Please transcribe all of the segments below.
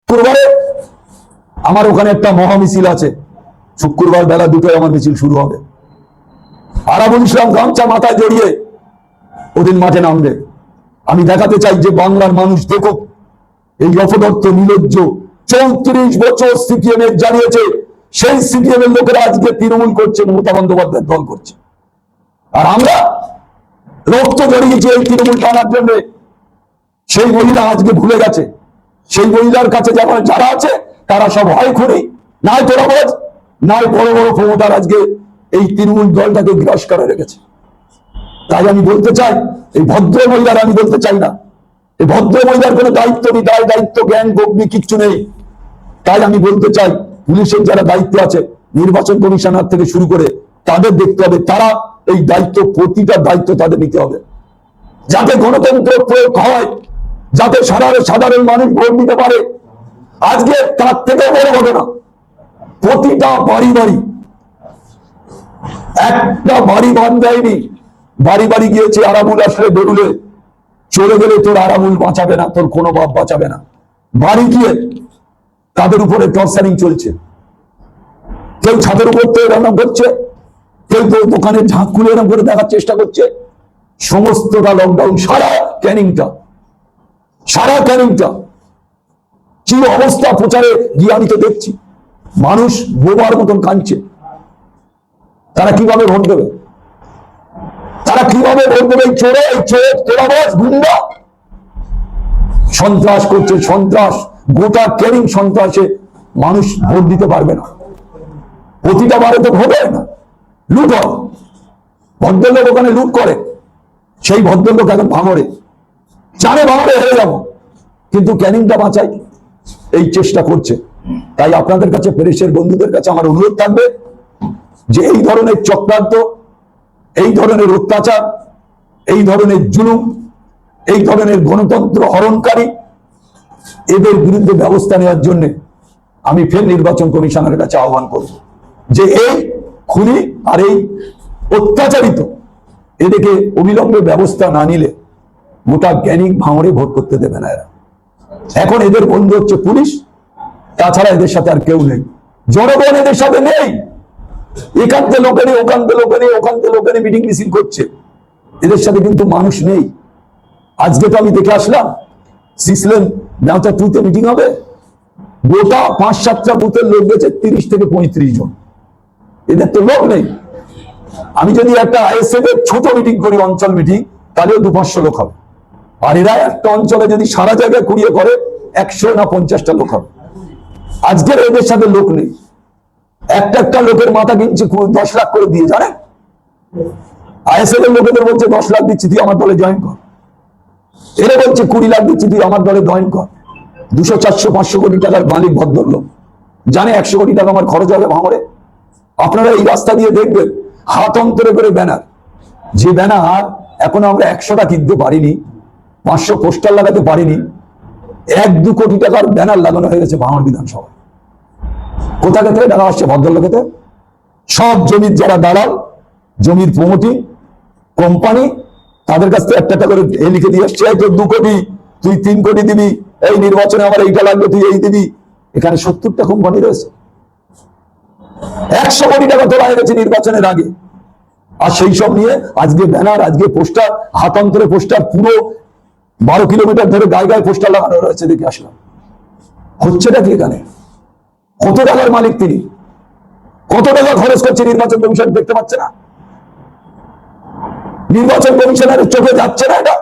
শুক্রবারে আমার ওখানে একটা মহা মিছিল আছে, শুক্রবার বেলা 2টায় আমার মিছিল শুরু হবে। আরাবুল ইসলাম গামছা মাথায় জড়িয়ে ওদিন মাঠে নামবে। আমি দেখাতে চাই যে বাংলার মানুষ দেখুক এই অপদত্ত নির্লজ্জ 34 বছর সিপিএম এর জানিয়েছে, সেই সিপিএম এর লোকেরা আজকে তৃণমূল করছে, মমতা বন্দ্যোপাধ্যায়ের দল করছে। আর আমরা রক্ত জড়িয়েছি এই তৃণমূল টানার জন্য। সেই মহিলা আজকে ভুলে গেছে, সেই মহিলার কাছে যারা আছে তারা সব হয় খুনি, নয় তোরাবাজ, নয় বড় বড় ক্ষমতার আজকে এই তৃণমূল দলটাকে গ্রাস করে রেখেছে। তাই আমি বলতে চাই, এই ভদ্র মহিলার আমি বলতে চাই না, এই ভদ্র মহিলার কোনো দায়িত্ব নেই, দায়িত্ব জ্ঞান গগ্নি কিচ্ছু নেই। তাই আমি বলতে চাই, পুলিশের যারা দায়িত্ব আছে, নির্বাচন কমিশনার থেকে শুরু করে তাদের দেখতে হবে, তারা এই দায়িত্ব, প্রতিটা দায়িত্ব তাদের নিতে হবে, যাতে গণতন্ত্র প্রয়োগ হয়, যাতে সাধারণ মানুষ ভোট দিতে পারে। আজকে তার থেকে বড় ঘটনা, প্রতিটা বাড়ি একটা বাড়ি বাদ দেয়নি, বাড়ি গিয়েছে। আরামুল আসলে বেরুলে চলে গেলে তোর আরামুল বাঁচাবে না, তোর কোনো বাপ বাঁচাবে না। বাড়ি গিয়ে তাদের উপরে টর্চারিং চলছে। কেউ ছাদের উপর তো এরকম করছে, কেউ তো দোকানের ঝাঁক খুলে এরকম করে দেখার চেষ্টা করছে। সমস্তটা লকডাউন, সারা ক্যানিংটা কি অবস্থা প্রচারে গিয়ে আমি তো দেখছি, মানুষ বোবার মতন কাঁদছে। তারা কিভাবে ভোট দেবে? গুন্ডা সন্ত্রাস করছে, সন্ত্রাস, গোটা ক্যানিং সন্ত্রাসে মানুষ ভোট দিতে পারবে না। প্রতিটা বারে তো ভোট হয় না, লুট হয়। ভদ্রলোক ওখানে লুট করে, সেই ভদ্রলোক এখন ভাঙড়ে জানে ভাঙড়ে হেরে যাবো, কিন্তু ক্যানিংটা বাঁচাই এই চেষ্টা করছে। তাই আপনাদের কাছে, প্রেসের বন্ধুদের কাছে আমার অনুরোধ থাকবে যে এই ধরনের চক্রান্ত, এই ধরনের অত্যাচার, এই ধরনের জুলুম, এই ধরনের গণতন্ত্র হরণকারী, এদের বিরুদ্ধে ব্যবস্থা নেওয়ার জন্য আমি ফের নির্বাচন কমিশনের কাছে আহ্বান করব যে এই খুনি আর এই অত্যাচারিত এদেরকে অবিলম্বে ব্যবস্থা না নিলে গোটা ক্যানিং ভাঙড়ে ভোট করতে দেবে না এরা। এখন এদের বন্ধু হচ্ছে পুলিশ, তাছাড়া এদের সাথে আর কেউ নেই, জনগণ এদের সাথে নেই। একান্তে লোকেরই, ওখানতে মিটিং মিছিল করছে, এদের সাথে কিন্তু মানুষ নেই। আজকে তো আমি দেখে আসলাম, সিসলেন নাওতা 2-তে মিটিং হবে, গোটা 5-7টা বুথের লোক গেছে 30 থেকে 35 জন, এদের তো লোক নেই। আমি যদি একটা আইএসএফ এর ছোট মিটিং করি, অঞ্চল মিটিং, তাহলেও 200-500 লোক হবে। আর এরা একটা অঞ্চলে যদি সারা জায়গায় কুড়িয়ে করে 100 না 50টা লোক হবে। আজকের এদের সাথে লোক নেই। একটা লোকের মাথা কিনছে 10 লাখ করে দিয়ে, জানেন? আইএসএফ এর লোকেদের বলছে 10 লাখ দিচ্ছি, তুই আমার দলে জয়েন কর। এরা বলছে 20 লাখ দিচ্ছি, তুই আমার দলে জয়েন কর। 200, 400, 500 কোটি টাকার মালিক ভদ্রলোক, জানে 100 কোটি টাকা আমার খরচ হবে ভাঙড়ে। আপনারা এই রাস্তা দিয়ে দেখবেন হাত অন্তরে করে ব্যানার, যে ব্যানার এখনো আমরা 100টা কিনতে পারিনি, 500 পোস্টার লাগাতে পারিনি, 1-2 কোটি টাকার ব্যানার লাগানো হয়ে গেছে ভাঙড় বিধানসভা। কোথা থেকে টাকা আসছে? ভদ্রলোকেতে সব জমির যারা দালাল, জমির প্রমোটিং কোম্পানি, তাদের কাছ থেকে একটা করে লিখে দিয়ে আসছে, তোর 2 কোটি, তুই 3 কোটি দিবি, এই নির্বাচনে আমার এইটা লাগবে, তুই এই দিবি। এখানে 70টা কোম্পানি রয়েছে, 100 কোটি টাকা তোলা হয়ে গেছে নির্বাচনের আগে। আর সেই সব নিয়ে আজকে ব্যানার, আজকে পোস্টার, হাত অন্তরে পোস্টার, পুরো 12 কিলোমিটার ধরে গায়ে পোস্টার লাগানো রয়েছে। দেখে আসলাম, হচ্ছেটা কি এখানে? কত টাকার মালিক তিনি, কত টাকা খরচ করছে নির্বাচন কমিশন দেখতে পাচ্ছে না? নির্বাচন কমিশনের চোখে যাচ্ছে না এটা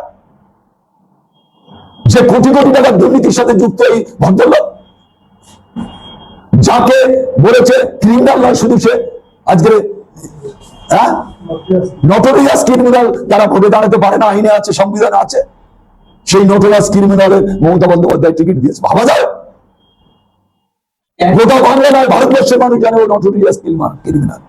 যে কোটি কোটি টাকার দুর্নীতির সাথে যুক্ত এই ভদ্রলোক, যাকে বলেছে ক্রিমিনাল নয় শুধু সে, আজকে নটোরিয়াস ক্রিমিনাল, যারা ভোটে দাঁড়াতে পারে না, আইনে আছে, সংবিধানে আছে, সেই নটোরিয়াস ক্রিমিনালের মমতা বন্দ্যোপাধ্যায় টিকিট দিয়েছে। ভাবা যায়? গোটা বাংলা নয়, ভারতবর্ষের মানুষ জানে ও নটোরিয়াস ক্রিমিনাল।